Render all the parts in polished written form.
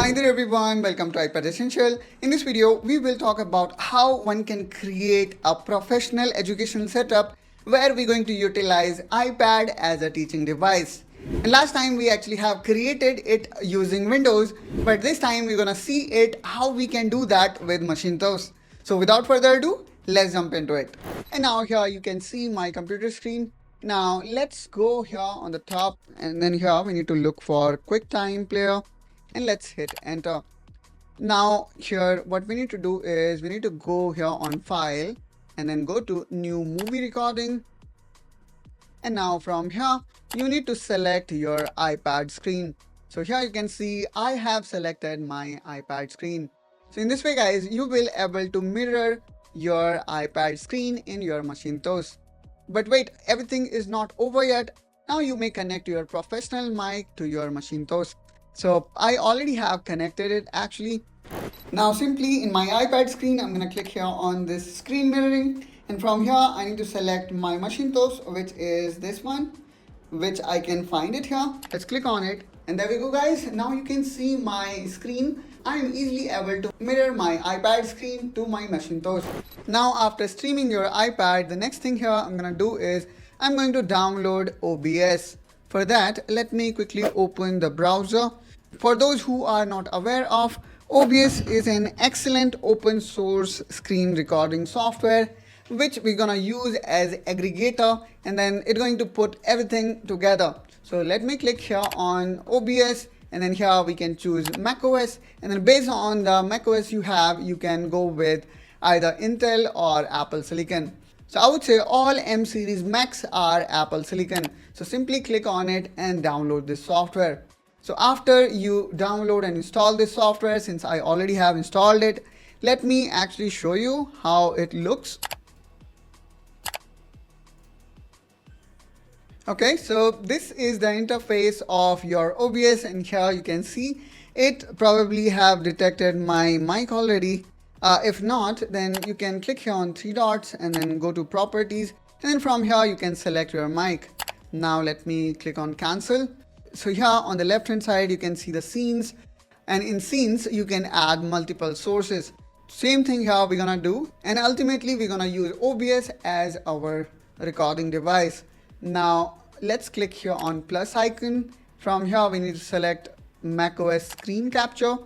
Hi there everyone, welcome to iPad Essential. In this video, we will talk about how one can create a professional educational setup where we're going to utilize iPad as a teaching device. And last time we actually have created it using Windows, but this time we're gonna see it how we can do that with Macintosh. So without further ado, let's jump into it. And now here you can see my computer screen. Now let's go here on the top, and then here we need to look for QuickTime player and let's hit enter. Now here what we need to do is we need to go here on file and then go to new movie recording, and now from here you need to select your iPad screen. So here you can see I have selected my iPad screen. So in this way guys, you will able to mirror your iPad screen in your Macintosh. But wait, everything is not over yet. Now you may connect your professional mic to your Macintosh. So I already have connected it actually. Now simply in my iPad screen, I'm going to click here on this screen mirroring, and from here I need to select my Macintosh, which is this one, which I can find it here. Let's click on it, and there we go guys. Now you can see my screen. I am easily able to mirror my iPad screen to my Macintosh. Now after streaming your iPad, the next thing here I'm going to do is I'm going to download OBS. For that, let me quickly open the browser. For those who are not aware of, OBS is an excellent open source screen recording software which we're gonna use as aggregator, and then it's going to put everything together. So let me click here on OBS, and then here we can choose macOS, and then based on the macOS you have, you can go with either Intel or Apple Silicon. So I would say all M series Macs are Apple Silicon. So simply click on it and download this software. So after you download and install this software, since I already have installed it, let me actually show you how it looks. Okay, so this is the interface of your OBS, and here you can see it probably have detected my mic already. If not, then you can click here on three dots and then go to properties, and then from here you can select your mic. Now let me click on cancel. So here on the left hand side you can see the scenes, and in scenes you can add multiple sources. Same thing here we're gonna do, and ultimately we're gonna use OBS as our recording device. Now let's click here on plus icon. From here we need to select macOS screen capture,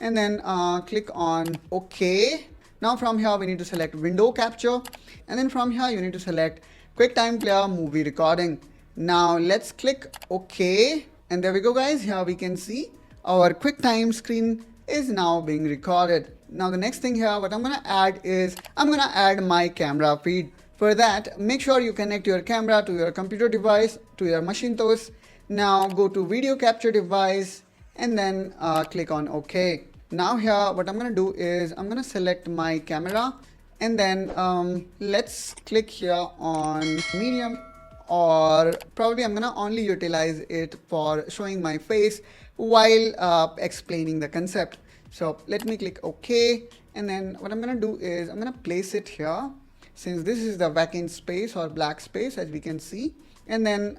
and then click on OK. Now from here we need to select window capture, and then from here you need to select QuickTime player movie recording. Now let's click OK, and there we go guys. Here we can see our QuickTime screen is now being recorded. Now the next thing here what I'm gonna add is I'm gonna add my camera feed. For that, make sure you connect your camera to your computer device, to your Macintosh. Now go to video capture device, and then click on OK. Now here what I'm gonna do is I'm gonna select my camera, and then let's click here on medium, or probably I'm gonna only utilize it for showing my face while explaining the concept. So let me click OK, and then what I'm gonna do is I'm gonna place it here, since this is the vacant space or black space as we can see. And then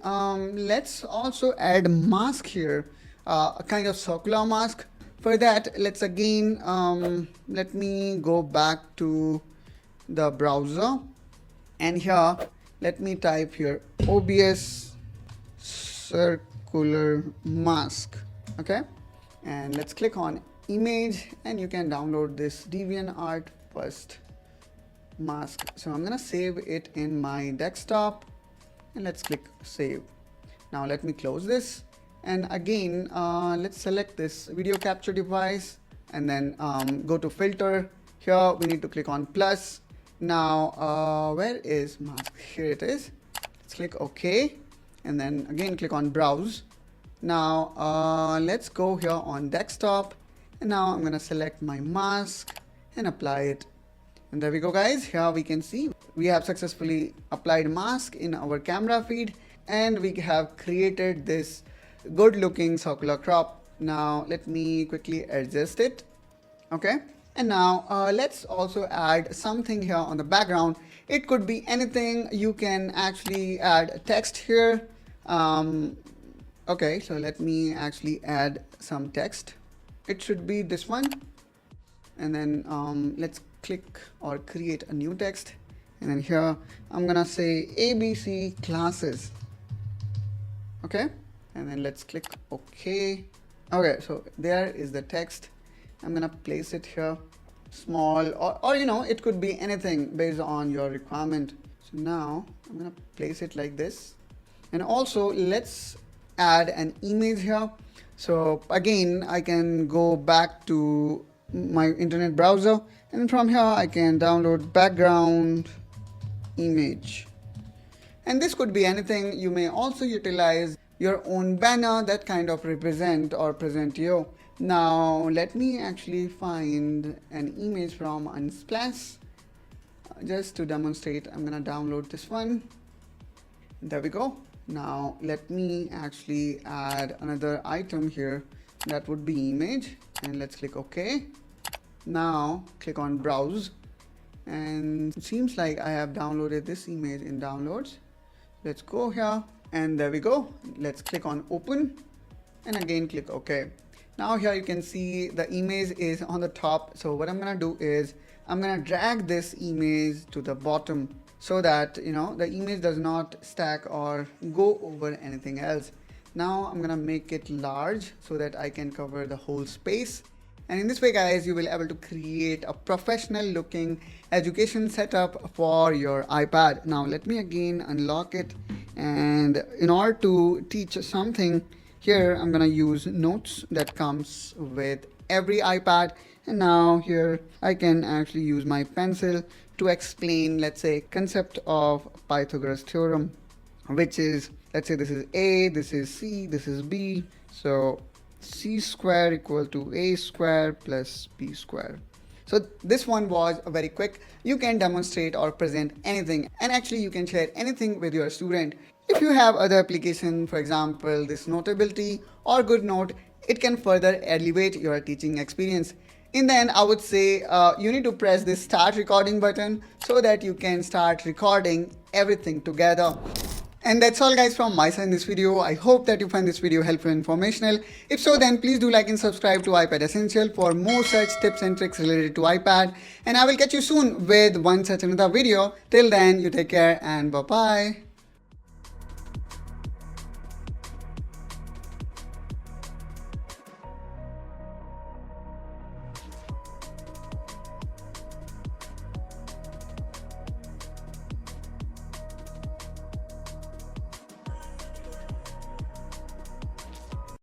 let's also add mask here, a kind of circular mask. For that, let's again let me go back to the browser, and here let me type here OBS circular mask. Okay, and let's click on image, and you can download this DeviantArt first mask. So I'm gonna save it in my desktop, and let's click save. Now let me close this, and again let's select this video capture device, and then go to filter. Here we need to click on plus. Now where is mask? Here it is. Let's click OK, and then again click on browse. Now let's go here on desktop, and now I'm gonna select my mask and apply it. And there we go guys. Here we can see we have successfully applied mask in our camera feed, and we have created this good looking circular crop. Now let me quickly adjust it. Okay, and now let's also add something here on the background. It could be anything. You can actually add text here. Okay, so let me actually add some text. it should be this one. And then let's click or create a new text. And then here I'm gonna say ABC classes. Okay, and then let's click OK. Okay, so there is the text. I'm gonna place it here, small, or you know, it could be anything based on your requirement. So now I'm gonna place it like this. And also let's add an image here. So again, I can go back to my internet browser, and from here I can download background image. And this could be anything. You may also utilize your own banner that kind of represent or present you. Now let me actually find an image from Unsplash. Just to demonstrate, I'm gonna download this one. There we go. Now let me actually add another item here. That would be image, and let's click OK. Now click on browse, and it seems like I have downloaded this image in downloads. Let's go here, and there we go. Let's click on open, and again click OK. Now here you can see the image is on the top. So what I'm gonna do is I'm gonna drag this image to the bottom so that you know the image does not stack or go over anything else. Now I'm gonna make it large so that I can cover the whole space. And in this way, guys, you will be able to create a professional looking education setup for your iPad. Now let me again unlock it, and in order to teach something here, I'm gonna use notes that comes with every iPad. And now here I can actually use my pencil to explain, let's say, concept of Pythagoras theorem, which is, let's say this is A, this is C, this is B. So C square equal to A square plus B square. So this one was very quick. You can demonstrate or present anything, and actually you can share anything with your student. If you have other application, for example, this Notability or GoodNote, it can further elevate your teaching experience. In the end, I would say you need to press this start recording button so that you can start recording everything together. And that's all, guys, from my side in this video. I hope that you find this video helpful and informational. If so, then please do like and subscribe to iPad Essential for more such tips and tricks related to iPad. And I will catch you soon with one such another video. Till then, you take care and bye-bye.